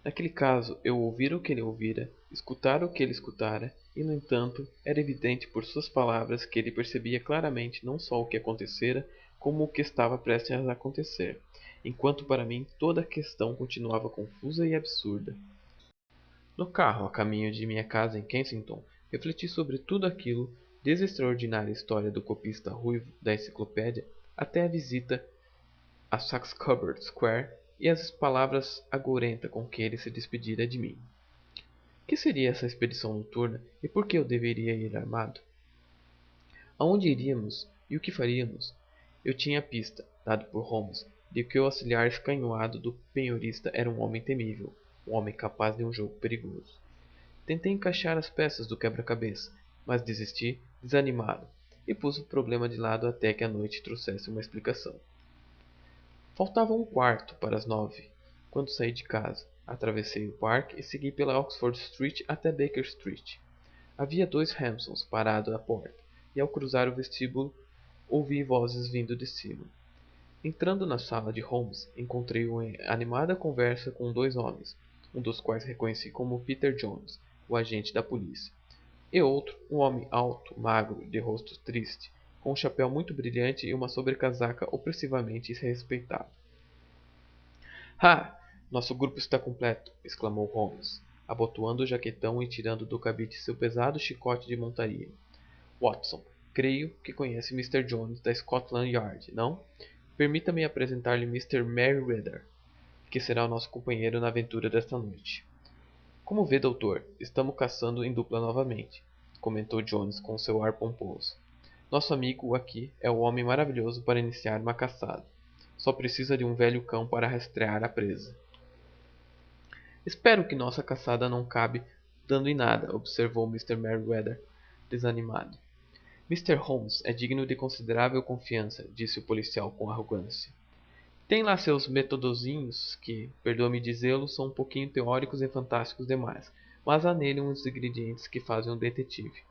A: Naquele caso, eu ouvira o que ele ouvira, escutara o que ele escutara, e, no entanto, era evidente por suas palavras que ele percebia claramente não só o que acontecera, como o que estava prestes a acontecer, enquanto para mim toda a questão continuava confusa e absurda. No carro, a caminho de minha casa em Kensington, refleti sobre tudo aquilo, desde a extraordinária história do copista ruivo da enciclopédia até a visita a Saxe Cupboard Square e as palavras agourentas com que ele se despedira de mim. Que seria essa expedição noturna e por que eu deveria ir armado? Aonde iríamos e o que faríamos? Eu tinha a pista, dada por Holmes, de que o auxiliar escanhoado do penhorista era um homem temível, um homem capaz de um jogo perigoso. Tentei encaixar as peças do quebra-cabeça, mas desisti, desanimado, e pus o problema de lado até que a noite trouxesse uma explicação. Faltava um quarto para as 9, quando saí de casa. Atravessei o parque e segui pela Oxford Street até Baker Street. Havia 2 Hampsons parados à porta, e ao cruzar o vestíbulo Ouvi vozes vindo de cima. Entrando na sala de Holmes, encontrei-o em animada conversa com dois homens, um dos quais reconheci como Peter Jones, o agente da polícia, e outro, um homem alto, magro, de rosto triste, com um chapéu muito brilhante e uma sobrecasaca opressivamente respeitável. "Ah! Nosso grupo está completo!" exclamou Holmes, abotoando o jaquetão e tirando do cabide seu pesado chicote de montaria. "Watson, creio que conhece Mr. Jones da Scotland Yard, não? Permita-me apresentar-lhe Mr. Merryweather, que será o nosso companheiro na aventura desta noite." "Como vê, doutor, estamos caçando em dupla novamente", comentou Jones com seu ar pomposo. "Nosso amigo aqui é o homem maravilhoso para iniciar uma caçada. Só precisa de um velho cão para rastrear a presa." "Espero que nossa caçada não acabe dando em nada", observou Mr. Merryweather, desanimado. "Mr. Holmes é digno de considerável confiança", disse o policial com arrogância. "Tem lá seus metodozinhos que, perdoa-me dizê-lo, são um pouquinho teóricos e fantásticos demais, mas há nele uns ingredientes que fazem um detetive.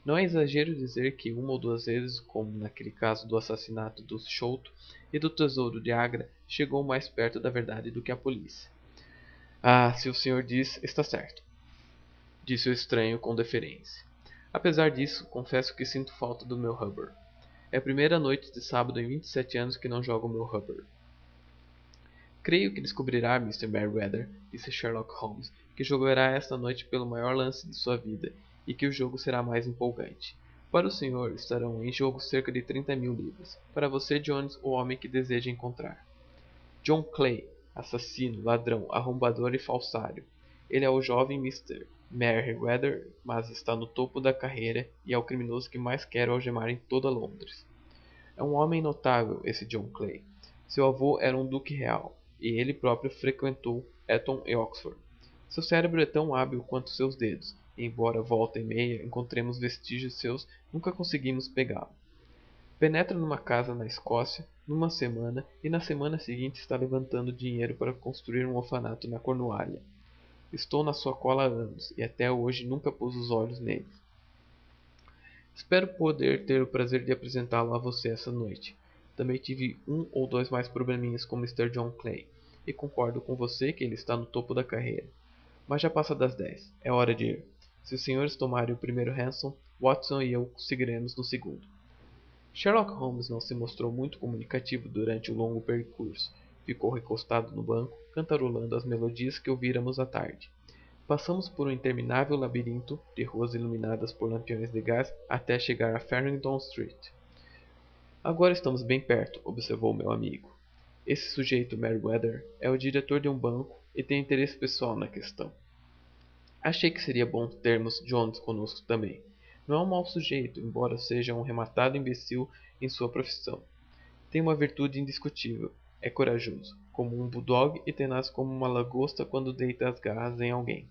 A: Não é exagero dizer que uma ou duas vezes, como naquele caso do assassinato do Chouto e do tesouro de Agra, chegou mais perto da verdade do que a polícia." "Ah, se o senhor diz, está certo", disse o estranho com deferência. "Apesar disso, confesso que sinto falta do meu rubber. É a primeira noite de sábado em 27 anos que não jogo o meu rubber." "Creio que descobrirá, Mr. Merryweather", disse Sherlock Holmes, "que jogará esta noite pelo maior lance de sua vida, e que o jogo será mais empolgante. Para o senhor estarão em jogo cerca de 30.000 libras. Para você, Jones, o homem que deseja encontrar. John Clay, assassino, ladrão, arrombador e falsário. Ele é o jovem Mr. Merryweather, mas está no topo da carreira e é o criminoso que mais quero algemar em toda Londres. É um homem notável, esse John Clay. Seu avô era um duque real, e ele próprio frequentou Eton e Oxford. Seu cérebro é tão hábil quanto seus dedos, e embora volta e meia encontremos vestígios seus, nunca conseguimos pegá-lo. Penetra numa casa na Escócia numa semana e na semana seguinte está levantando dinheiro para construir um orfanato na Cornualha. Estou na sua cola há anos e até hoje nunca pus os olhos nele. Espero poder ter o prazer de apresentá-lo a você essa noite. Também tive um ou dois mais probleminhas com Mr. John Clay, e concordo com você que ele está no topo da carreira. Mas já passa das 10. É hora de ir. Se os senhores tomarem o primeiro hansom, Watson e eu seguiremos no segundo." Sherlock Holmes não se mostrou muito comunicativo durante o longo percurso. Ficou recostado no banco, cantarolando as melodias que ouvíramos à tarde. Passamos por um interminável labirinto de ruas iluminadas por lampiões de gás até chegar a Farringdon Street. "Agora estamos bem perto", observou meu amigo. "Esse sujeito Merryweather é o diretor de um banco e tem interesse pessoal na questão. Achei que seria bom termos Jones conosco também. Não é um mau sujeito, embora seja um rematado imbecil em sua profissão. Tem uma virtude indiscutível: é corajoso, como um bulldog, e tenaz como uma lagosta quando deita as garras em alguém.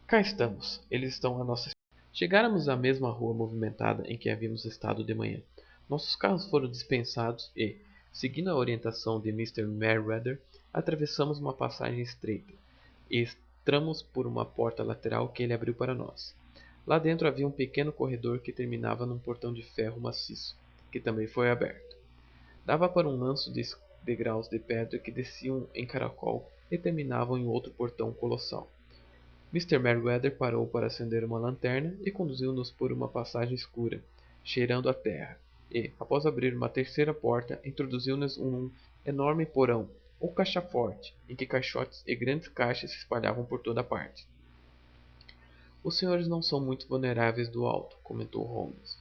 A: Cá estamos. Eles estão à nossa espera." Chegáramos à mesma rua movimentada em que havíamos estado de manhã. Nossos carros foram dispensados e, seguindo a orientação de Mr. Merryweather, atravessamos uma passagem estreita e entramos por uma porta lateral que ele abriu para nós. Lá dentro havia um pequeno corredor que terminava num portão de ferro maciço, que também foi aberto. Dava para um lanço de degraus de pedra que desciam em caracol e terminavam em outro portão colossal. Mr. Merryweather parou para acender uma lanterna e conduziu-nos por uma passagem escura, cheirando a terra, e, após abrir uma terceira porta, introduziu-nos num enorme porão, ou caixa-forte, em que caixotes e grandes caixas se espalhavam por toda parte. "Os senhores não são muito vulneráveis do alto", comentou Holmes,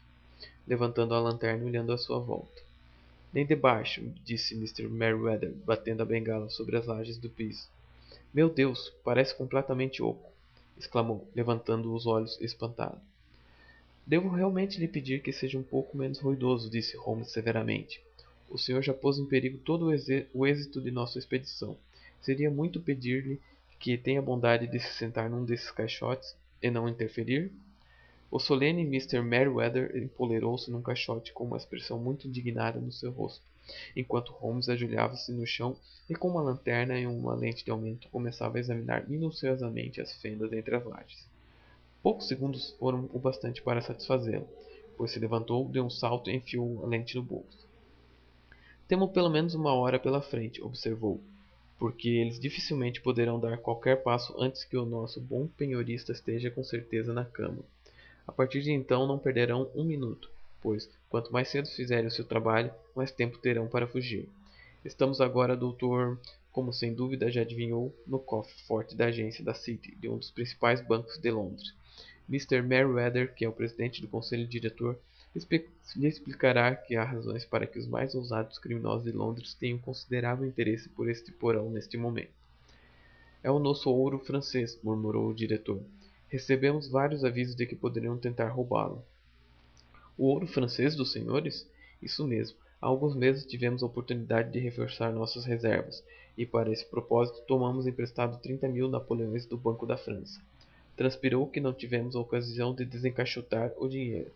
A: levantando a lanterna e olhando à sua volta. "Nem de baixo", disse Mr. Merryweather, batendo a bengala sobre as lajes do piso. "Meu Deus, parece completamente oco", exclamou, levantando os olhos espantado. "Devo realmente lhe pedir que seja um pouco menos ruidoso", disse Holmes severamente. "O senhor já pôs em perigo todo o êxito de nossa expedição. Seria muito pedir-lhe que tenha a bondade de se sentar num desses caixotes e não interferir?" O solene Mr. Merryweather empoleirou-se num caixote com uma expressão muito indignada no seu rosto, enquanto Holmes ajoelhava-se no chão e com uma lanterna e uma lente de aumento começava a examinar minuciosamente as fendas entre as lajes. Poucos segundos foram o bastante para satisfazê-lo, Depois se levantou, deu um salto e enfiou a lente no bolso. Temos pelo menos 1 hora pela frente, observou, porque eles dificilmente poderão dar qualquer passo antes que o nosso bom penhorista esteja com certeza na cama. A partir de então não perderão 1 minuto, pois, quanto mais cedo fizerem o seu trabalho, mais tempo terão para fugir. Estamos agora, doutor, como sem dúvida já adivinhou, no cofre forte da agência da City, de um dos principais bancos de Londres. Mr. Merryweather, que é o presidente do conselho diretor, lhe explicará que há razões para que os mais ousados criminosos de Londres tenham considerável interesse por este porão neste momento. É o nosso ouro francês, murmurou o diretor. Recebemos vários avisos de que poderiam tentar roubá-lo. O ouro francês dos senhores? Isso mesmo. Há alguns meses tivemos a oportunidade de reforçar nossas reservas, e para esse propósito tomamos emprestado 30.000 napoleões do Banco da França. Transpirou que não tivemos a ocasião de desencaixotar o dinheiro,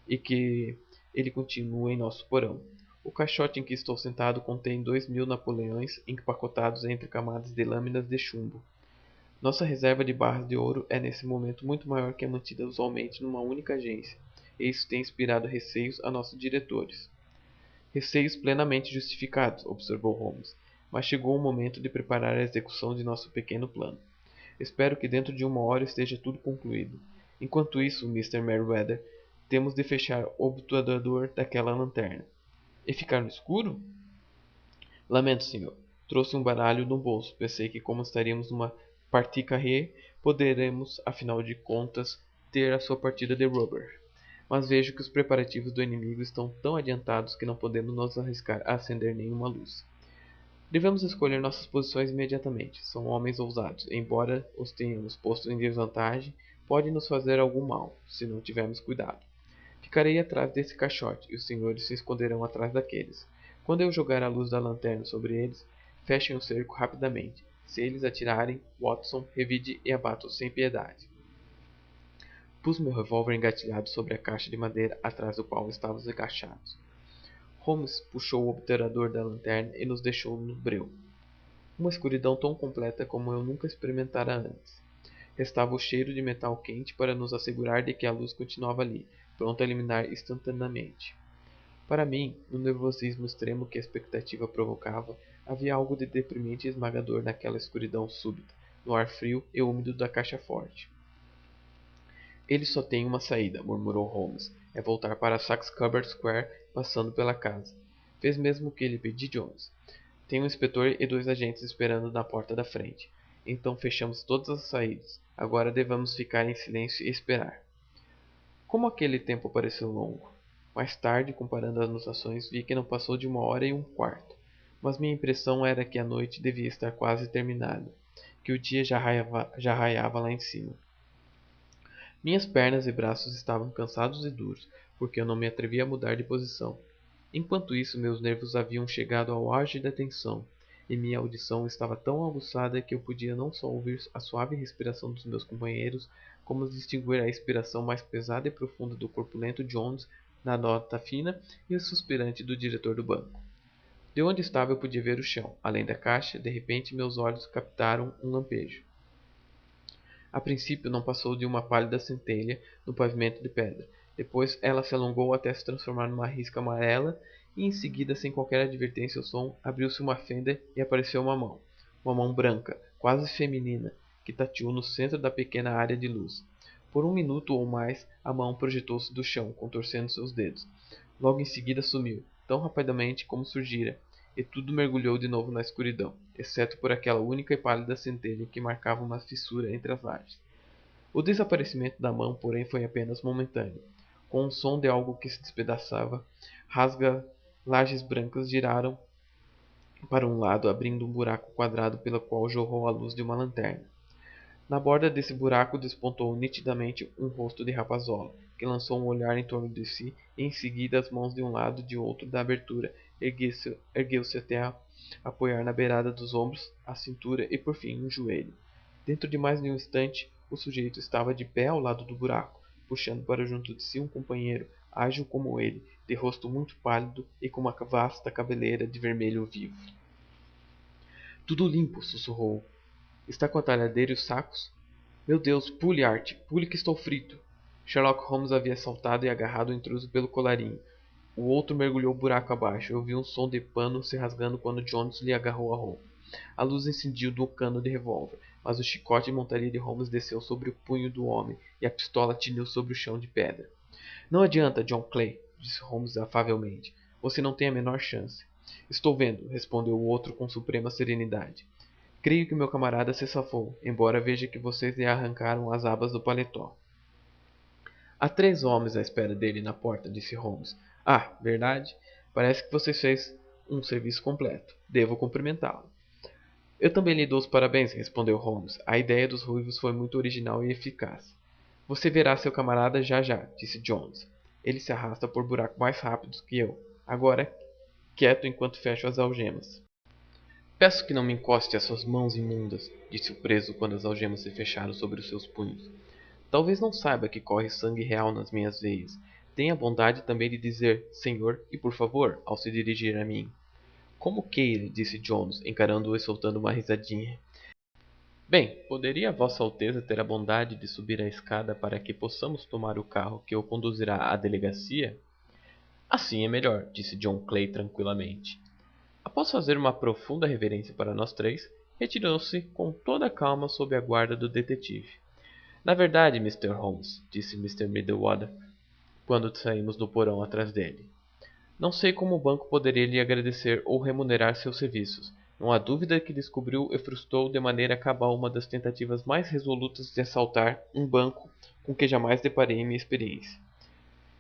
A: e que ele continua em nosso porão. O caixote em que estou sentado contém 2.000 napoleões empacotados entre camadas de lâminas de chumbo. Nossa reserva de barras de ouro é nesse momento muito maior que a mantida usualmente numa única agência, e isso tem inspirado receios a nossos diretores. Receios plenamente justificados, observou Holmes, mas chegou o momento de preparar a execução de nosso pequeno plano. Espero que dentro de 1 hora esteja tudo concluído. Enquanto isso, Mr. Merryweather, temos de fechar o obturador daquela lanterna. E ficar no escuro? Lamento, senhor. Trouxe um baralho no bolso. Pensei que, como estaríamos numa partie carré, poderemos, afinal de contas, ter a sua partida de rubber. Mas vejo que os preparativos do inimigo estão tão adiantados que não podemos nos arriscar a acender nenhuma luz. Devemos escolher nossas posições imediatamente. São homens ousados. Embora os tenhamos posto em desvantagem, pode nos fazer algum mal, se não tivermos cuidado. Ficarei atrás desse caixote, e os senhores se esconderão atrás daqueles. Quando eu jogar a luz da lanterna sobre eles, fechem o cerco rapidamente. Se eles atirarem, Watson, revide e abata-os sem piedade. Pus meu revólver engatilhado sobre a caixa de madeira atrás do qual estávamos agachados. Holmes puxou o obturador da lanterna e nos deixou no breu. Uma escuridão tão completa como eu nunca experimentara antes. Restava o cheiro de metal quente para nos assegurar de que a luz continuava ali, pronta a eliminar instantaneamente. Para mim, no nervosismo extremo que a expectativa provocava, havia algo de deprimente e esmagador naquela escuridão súbita, no ar frio e úmido da caixa forte. Ele só tem uma saída, murmurou Holmes. É voltar para Saxe-Coburg Square, passando pela casa. Fez mesmo o que lhe pedi, Jones. Tem um inspetor e 2 agentes esperando na porta da frente. Então fechamos todas as saídas. Agora devemos ficar em silêncio e esperar. Como aquele tempo pareceu longo. Mais tarde, comparando as anotações, vi que não passou de 1 hora e 1/4. Mas minha impressão era que a noite devia estar quase terminada, que o dia já raiava lá em cima. Minhas pernas e braços estavam cansados e duros, porque eu não me atrevia a mudar de posição. Enquanto isso, meus nervos haviam chegado ao auge da tensão, e minha audição estava tão aguçada que eu podia não só ouvir a suave respiração dos meus companheiros, como distinguir a expiração mais pesada e profunda do corpulento Jones na nota fina e o suspirante do diretor do banco. De onde estava eu podia ver o chão. Além da caixa, de repente meus olhos captaram um lampejo. A princípio não passou de uma pálida centelha no pavimento de pedra. Depois ela se alongou até se transformar numa risca amarela e em seguida, sem qualquer advertência ao som, abriu-se uma fenda e apareceu uma mão. Uma mão branca, quase feminina, que tateou no centro da pequena área de luz. Por 1 minuto ou mais, a mão projetou-se do chão, contorcendo seus dedos. Logo em seguida sumiu, tão rapidamente como surgira, e tudo mergulhou de novo na escuridão, exceto por aquela única e pálida centelha que marcava uma fissura entre as lajes. O desaparecimento da mão, porém, foi apenas momentâneo. Com o som de algo que se despedaçava, lajes brancas giraram para um lado, abrindo um buraco quadrado pelo qual jorrou a luz de uma lanterna. Na borda desse buraco despontou nitidamente um rosto de rapazola, que lançou um olhar em torno de si, e em seguida as mãos de um lado e de outro da abertura ergueu-se até apoiar na beirada dos ombros, a cintura e por fim um joelho. Dentro de mais de um instante, o sujeito estava de pé ao lado do buraco, puxando para junto de si um companheiro, ágil como ele, de rosto muito pálido e com uma vasta cabeleira de vermelho vivo. Tudo limpo, sussurrou. Está com a talhadeira e os sacos? Meu Deus, pule, Art, pule que estou frito. Sherlock Holmes havia saltado e agarrado o intruso pelo colarinho. O outro mergulhou buraco abaixo. Eu ouvi um som de pano se rasgando quando Jones lhe agarrou a roupa. A luz incidiu do cano de revólver, mas o chicote de montaria de Holmes desceu sobre o punho do homem e a pistola tiniu sobre o chão de pedra. Não adianta, John Clay, disse Holmes afavelmente. Você não tem a menor chance. Estou vendo, respondeu o outro com suprema serenidade. Creio que meu camarada se safou, embora veja que vocês lhe arrancaram as abas do paletó. Há 3 homens à espera dele na porta, disse Holmes. Ah, verdade? Parece que você fez um serviço completo. Devo cumprimentá-lo. Eu também lhe dou os parabéns, respondeu Holmes. A ideia dos ruivos foi muito original e eficaz. Você verá seu camarada já já, disse Jones. Ele se arrasta por buraco mais rápido que eu. Agora, quieto enquanto fecho as algemas. Peço que não me encoste às suas mãos imundas, disse o preso quando as algemas se fecharam sobre os seus punhos. Talvez não saiba que corre sangue real nas minhas veias. Tenha a bondade também de dizer senhor e por favor ao se dirigir a mim. Como queira, disse Jones, encarando-o e soltando uma risadinha. Bem, poderia Vossa Alteza ter a bondade de subir a escada para que possamos tomar o carro que o conduzirá à delegacia? Assim é melhor, disse John Clay tranquilamente. Após fazer uma profunda reverência para nós 3, retirou-se com toda a calma sob a guarda do detetive. Na verdade, Mr. Holmes, disse Mr. Meadowater, quando saímos do porão atrás dele, não sei como o banco poderia lhe agradecer ou remunerar seus serviços. Não há dúvida que descobriu e frustrou de maneira cabal uma das tentativas mais resolutas de assaltar um banco com que jamais deparei em minha experiência.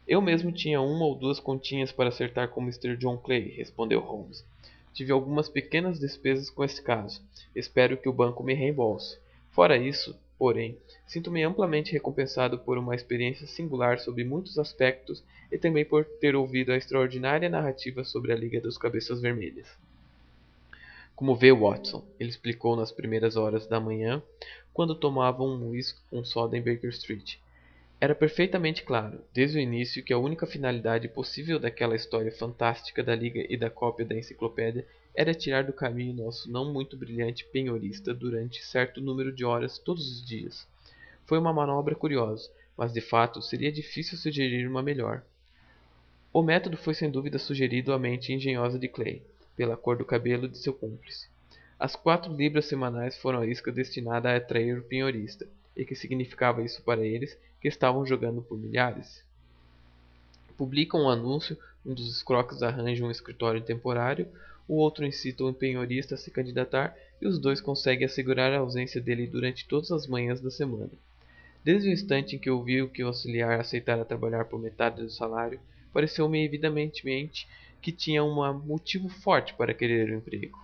A: Eu mesmo tinha 1 ou 2 continhas para acertar com Mr. John Clay, respondeu Holmes. Tive algumas pequenas despesas com esse caso. Espero que o banco me reembolse. Fora isso, porém, sinto-me amplamente recompensado por uma experiência singular sob muitos aspectos e também por ter ouvido a extraordinária narrativa sobre a Liga dos Cabeças Vermelhas. Como vê, Watson, ele explicou nas primeiras horas da manhã, quando tomavam um whisky com soda em Baker Street. Era perfeitamente claro, desde o início, que a única finalidade possível daquela história fantástica da Liga e da cópia da enciclopédia era tirar do caminho nosso não muito brilhante penhorista durante certo número de horas todos os dias. Foi uma manobra curiosa, mas de fato seria difícil sugerir uma melhor. O método foi sem dúvida sugerido à mente engenhosa de Clay, pela cor do cabelo de seu cúmplice. As 4 libras semanais foram a isca destinada a atrair o penhorista. E que significava isso para eles, que estavam jogando por milhares? Publicam um anúncio, um dos escroques arranja um escritório temporário, o outro incita o penhorista a se candidatar e os 2 conseguem assegurar a ausência dele durante todas as manhãs da semana. Desde o instante em que ouviu que o auxiliar aceitara trabalhar por metade do salário, pareceu-me evidentemente que tinha um motivo forte para querer o emprego.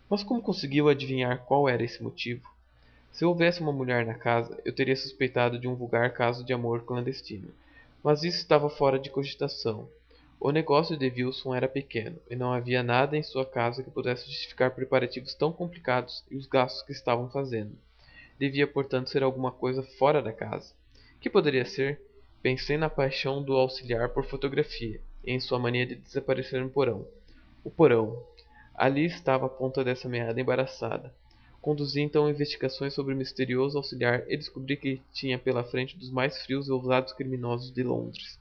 A: Mas como conseguiu adivinhar qual era esse motivo? Se houvesse uma mulher na casa, eu teria suspeitado de um vulgar caso de amor clandestino. Mas isso estava fora de cogitação. O negócio de Wilson era pequeno, e não havia nada em sua casa que pudesse justificar preparativos tão complicados e os gastos que estavam fazendo. Devia, portanto, ser alguma coisa fora da casa. Que poderia ser? Pensei na paixão do auxiliar por fotografia, e em sua mania de desaparecer no porão. O porão. Ali estava a ponta dessa meada embaraçada. Conduzi então investigações sobre o misterioso auxiliar e descobri que tinha pela frente um dos mais frios e ousados criminosos de Londres.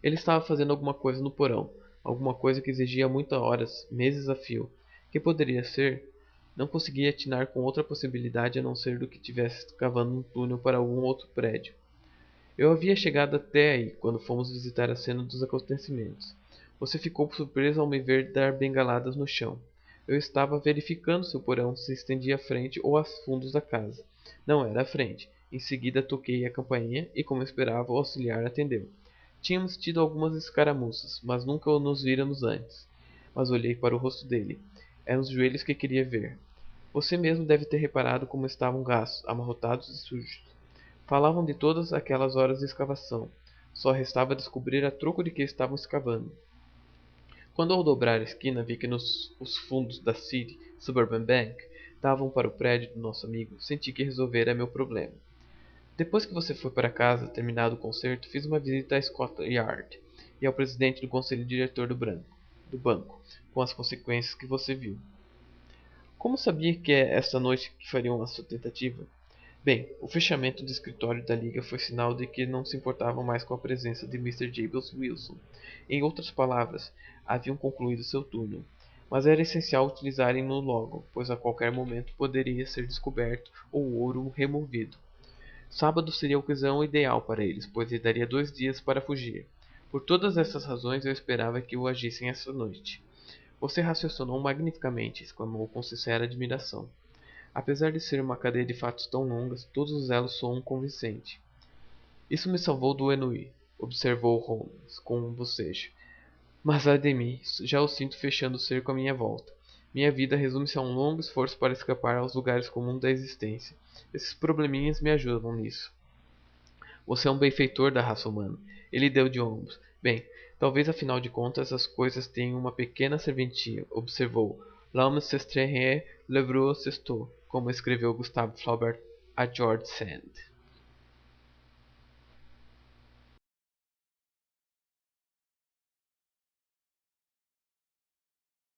A: Ele estava fazendo alguma coisa no porão, alguma coisa que exigia muitas horas, meses a fio. Que poderia ser? Não conseguia atinar com outra possibilidade a não ser do que tivesse cavando um túnel para algum outro prédio. Eu havia chegado até aí quando fomos visitar a cena dos acontecimentos. Você ficou surpreso ao me ver dar bengaladas no chão. Eu estava verificando se o porão se estendia à frente ou aos fundos da casa. Não era à frente. Em seguida toquei a campainha e, como esperava, o auxiliar atendeu. Tínhamos tido algumas escaramuças, mas nunca nos víramos antes. Mas olhei para o rosto dele. Eram os joelhos que queria ver. Você mesmo deve ter reparado como estavam gastos, amarrotados e sujos. Falavam de todas aquelas horas de escavação. Só restava descobrir a troco de que estavam escavando. Quando ao dobrar a esquina vi que os fundos da City Suburban Bank davam para o prédio do nosso amigo, senti que resolvera meu problema. Depois que você foi para casa, terminado o concerto, fiz uma visita à Scotland Yard e ao presidente do conselho diretor do banco, com as consequências que você viu. Como sabia que é esta noite que fariam a sua tentativa? Bem, o fechamento do escritório da Liga foi sinal de que não se importavam mais com a presença de Mr. Jables Wilson. Em outras palavras, haviam concluído seu turno. Mas era essencial utilizarem-no logo, pois a qualquer momento poderia ser descoberto ou o ouro removido. Sábado seria a ocasião ideal para eles, pois lhe daria 2 dias para fugir. Por todas essas razões eu esperava que o agissem essa noite. Você raciocinou magnificamente, exclamou com sincera admiração. Apesar de ser uma cadeia de fatos tão longas, todos os elos soam convincente. Isso me salvou do ennui, observou Holmes com um bocejo. Mas ai de mim, já o sinto fechando o cerco à minha volta. Minha vida resume-se a um longo esforço para escapar aos lugares comuns da existência. Esses probleminhas me ajudam nisso. Você é um benfeitor da raça humana. Ele deu de ombros. Bem, talvez afinal de contas as coisas tenham uma pequena serventia, observou. L'homme s'extraire le brou s'estou, como escreveu Gustave Flaubert a George Sand.